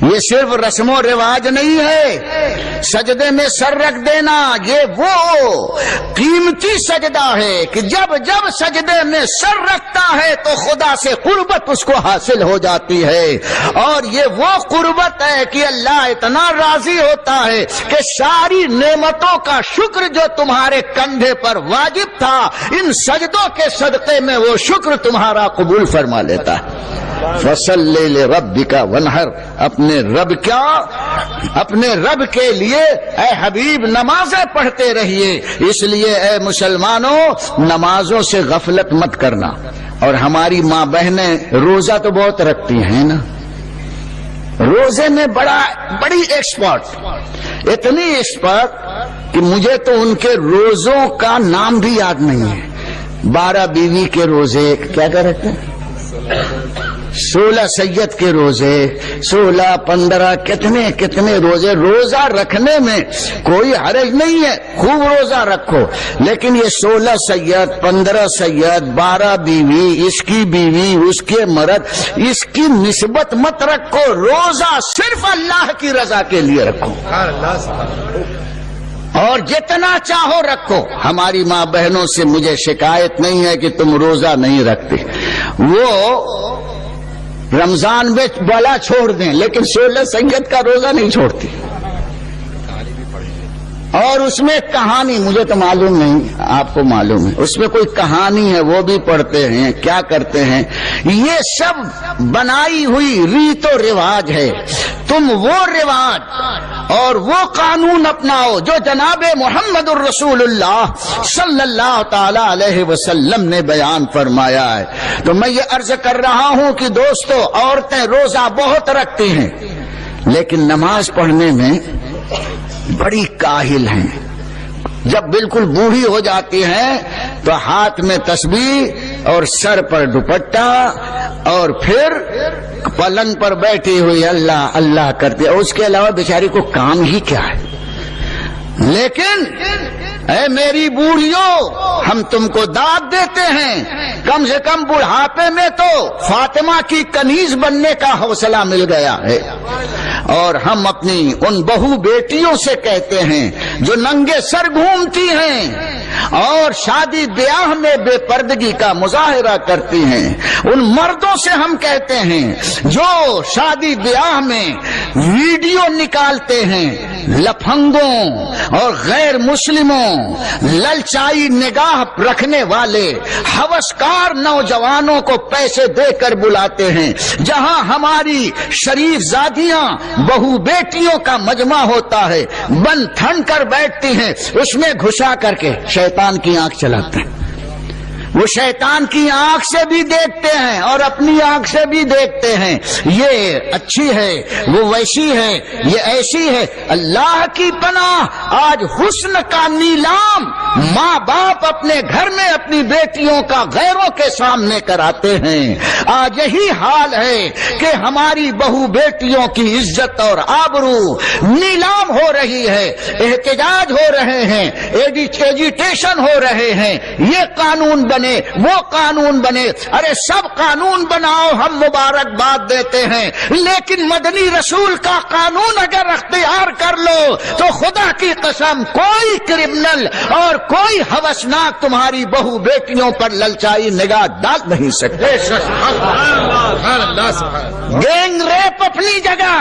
یہ صرف رسم و رواج نہیں ہے، سجدے میں سر رکھ دینا یہ وہ قیمتی سجدہ ہے کہ جب جب سجدے میں سر رکھتا ہے تو خدا سے قربت اس کو حاصل ہو جاتی ہے، اور یہ وہ قربت ہے کہ اللہ اتنا راضی ہوتا ہے کہ ساری نعمتوں کا شکر جو تمہارے کندھے پر واجب تھا ان سجدوں کے صدقے میں وہ شکر تمہارا قبول فرما لیتا ہے۔ فَصَلِّ لِرَبِّكَ وَانْحَرْ، اپنے رب کے لیے اے حبیب نمازیں پڑھتے رہیے۔ اس لیے اے مسلمانوں نمازوں سے غفلت مت کرنا۔ اور ہماری ماں بہنیں روزہ تو بہت رکھتی ہیں نا، روزے میں بڑی ایکسپرٹ، اتنی ایکسپرٹ کہ مجھے تو ان کے روزوں کا نام بھی یاد نہیں ہے۔ 12 بیوی کے روزے، کیا کہہ رہے ہیں، 16 سید کے روزے، 16 15 کتنے روزے۔ روزہ رکھنے میں کوئی حرج نہیں ہے، خوب روزہ رکھو، لیکن یہ 16 سید 15 سید 12 بیوی، اس کی بیوی اس کے مرد، اس کی نسبت مت رکھو۔ روزہ صرف اللہ کی رضا کے لیے رکھو اور جتنا چاہو رکھو۔ ہماری ماں بہنوں سے مجھے شکایت نہیں ہے کہ تم روزہ نہیں رکھتے، وہ رمضان میں بلا چھوڑ دیں لیکن 16 سید کا روزہ نہیں چھوڑتی۔ اور اس میں کہانی، مجھے تو معلوم نہیں، آپ کو معلوم ہے، اس میں کوئی کہانی ہے، وہ بھی پڑھتے ہیں، کیا کرتے ہیں۔ یہ سب بنائی ہوئی ریت و رواج ہے۔ تم وہ رواج اور وہ قانون اپناؤ جو جناب محمد الرسول اللہ صلی اللہ تعالی علیہ وسلم نے بیان فرمایا ہے۔ تو میں یہ عرض کر رہا ہوں کہ دوستو، عورتیں روزہ بہت رکھتی ہیں لیکن نماز پڑھنے میں بڑی کاہل ہیں۔ جب بالکل بوڑھی ہو جاتی ہیں تو ہاتھ میں تسبیح اور سر پر دوپٹہ اور پھر پلنگ پر بیٹھی ہوئی اللہ اللہ کرتی ہے، اس کے علاوہ بیچاری کو کام ہی کیا ہے۔ لیکن اے میری بوڑھیوں، ہم تم کو داد دیتے ہیں، کم سے کم بڑھاپے میں تو فاطمہ کی کنیز بننے کا حوصلہ مل گیا ہے۔ اور ہم اپنی ان بہو بیٹیوں سے کہتے ہیں جو ننگے سر گھومتی ہیں اور شادی بیاہ میں بے پردگی کا مظاہرہ کرتی ہیں، ان مردوں سے ہم کہتے ہیں جو شادی بیاہ میں ویڈیو نکالتے ہیں لفنگوں اور غیر مسلموں، للچائی نگاہ رکھنے والے ہوسکار نوجوانوں کو پیسے دے کر بلاتے ہیں، جہاں ہماری شریف زادیاں بہو بیٹیوں کا مجمع ہوتا ہے، بن تھن کر بیٹھتی ہیں، اس میں گھسا کر کے شیطان کی آنکھ چلاتے ہیں۔ وہ شیطان کی آنکھ سے بھی دیکھتے ہیں اور اپنی آنکھ سے بھی دیکھتے ہیں، یہ اچھی ہے، وہ ویسی ہے، یہ ایسی ہے۔ اللہ کی پناہ، آج حسن کا نیلام ماں باپ اپنے گھر میں اپنی بیٹیوں کا غیروں کے سامنے کراتے ہیں۔ آج یہی حال ہے کہ ہماری بہو بیٹیوں کی عزت اور آبرو نیلام ہو رہی ہے، احتجاج ہو رہے ہیں، ایجیٹیشن ہو رہے ہیں، یہ قانون بنے وہ قانون بنے۔ ارے سب قانون بناؤ، ہم مبارکباد دیتے ہیں، لیکن مدنی رسول کا قانون اگر اختیار کر لو تو خدا کی قسم کوئی کرمنل اور کوئی ہوسناک تمہاری بہو بیٹیوں پر للچائی نگاہ ڈال نہیں سکتے۔ گینگ ریپ اپنی جگہ،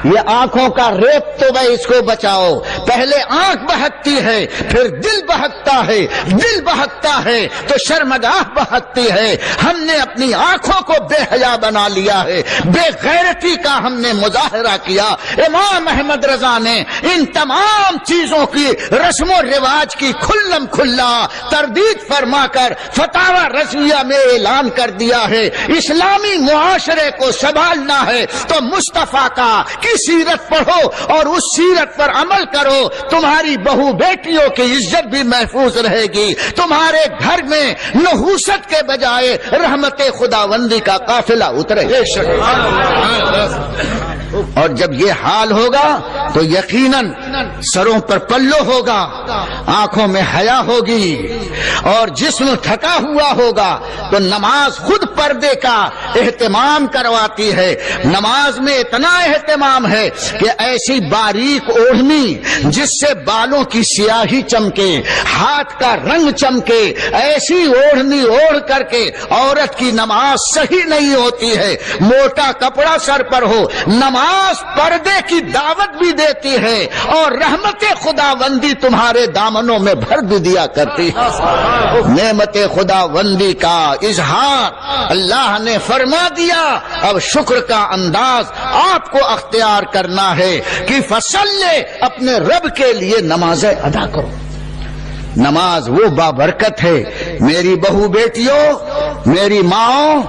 یہ آنکھوں کا ریپ تو بھائی اس کو بچاؤ۔ پہلے آنکھ بہکتی ہے، پھر دل بہکتا ہے، دل بہکتا ہے تو شرمگاہ بہکتی ہے۔ ہم نے اپنی آنکھوں کو بے حیا بنا لیا ہے، بے غیرتی کا ہم نے مظاہرہ کیا۔ امام احمد رضا نے ان تمام چیزوں کی رسم و رواج کی کھلم کھلا تردید فرما کر فتاوی رضویہ میں اعلان کر دیا ہے، اسلامی معاشرے کو سنبھالنا ہے تو مصطفیٰ کی سیرت پڑھو اور اس سیرت پر عمل کرو، تمہاری بہو بیٹیوں کی عزت بھی محفوظ رہے گی، تمہارے گھر میں نحوست کے بجائے رحمت خداوندی کا قافلہ اترے۔ اور جب یہ حال ہوگا تو یقیناً سروں پر پلو ہوگا، آنکھوں میں حیا ہوگی اور جسم تھکا ہوا ہوگا، تو نماز خود پردے کا اہتمام کرواتی ہے۔ نماز میں اتنا اہتمام ہے کہ ایسی باریک اوڑھنی جس سے بالوں کی سیاہی چمکے، ہاتھ کا رنگ چمکے، ایسی اوڑھنی اوڑھ کر کے عورت کی نماز صحیح نہیں ہوتی ہے۔ موٹا کپڑا سر پر ہو، نماز پردے کی دعوت بھی دیتی ہے اور رحمت خداوندی تمہارے دامنوں میں بھر بھی دیا کرتی ہے۔ نعمت خداوندی کا اظہار اللہ نے فرما دیا، اب شکر کا انداز آپ کو اختیار کرنا ہے کہ فصلے اپنے رب کے لیے نمازیں ادا کرو۔ نماز وہ بابرکت ہے، میری بہو بیٹیوں، میری ماں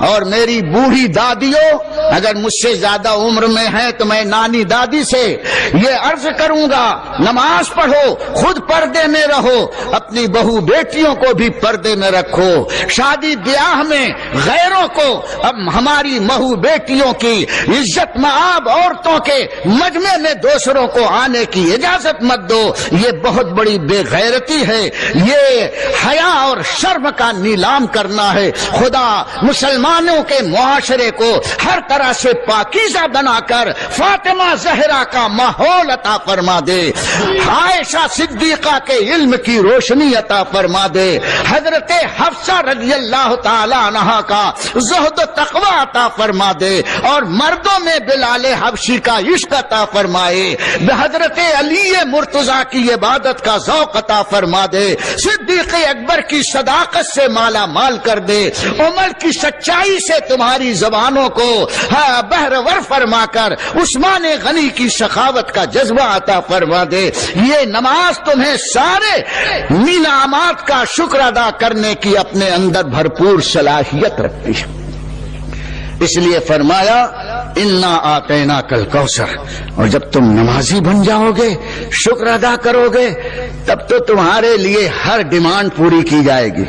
اور میری بوڑھی دادیوں، اگر مجھ سے زیادہ عمر میں ہیں تو میں نانی دادی سے یہ عرض کروں گا، نماز پڑھو، خود پردے میں رہو، اپنی بہو بیٹیوں کو بھی پردے میں رکھو۔ شادی بیاہ میں غیروں کو، اب ہماری بہو بیٹیوں کی عزت مآب عورتوں کے مجمع میں دوسروں کو آنے کی اجازت مت دو، یہ بہت بڑی بے غیرتی ہے، یہ حیا اور شرم کا نیلام کرنا ہے۔ خدا مسلمانوں کے معاشرے کو ہر طرح سے پاکیزہ بنا کر فاطمہ زہرا کا ماحول عطا فرما دے، عائشہ صدیقہ کے علم کی روشنی عطا فرما دے، حضرت حفصہ رضی اللہ تعالی عنہا کا زہد و تقوی عطا فرما دے، اور مردوں میں بلال حبشی کا عشق عطا فرمائے، حضرت علی مرتضیٰ کی عبادت کا ذوق عطا فرما دے، صدیق اکبر کی صداقت سے مالا مال کر دے، عمر کی سچائی سے تمہاری زبانوں کو بہرور فرما کر عثمان غنی کی سخاوت کا جذبہ عطا فرما دے۔ یہ نماز تمہیں سارے انعامات کا شکر ادا کرنے کی اپنے اندر بھرپور صلاحیت رکھتی ہے۔ اس لیے فرمایا انا آتینا کل کوثر، اور جب تم نمازی بن جاؤ گے، شکر ادا کرو گے، تب تو تمہارے لیے ہر ڈیمانڈ پوری کی جائے گی۔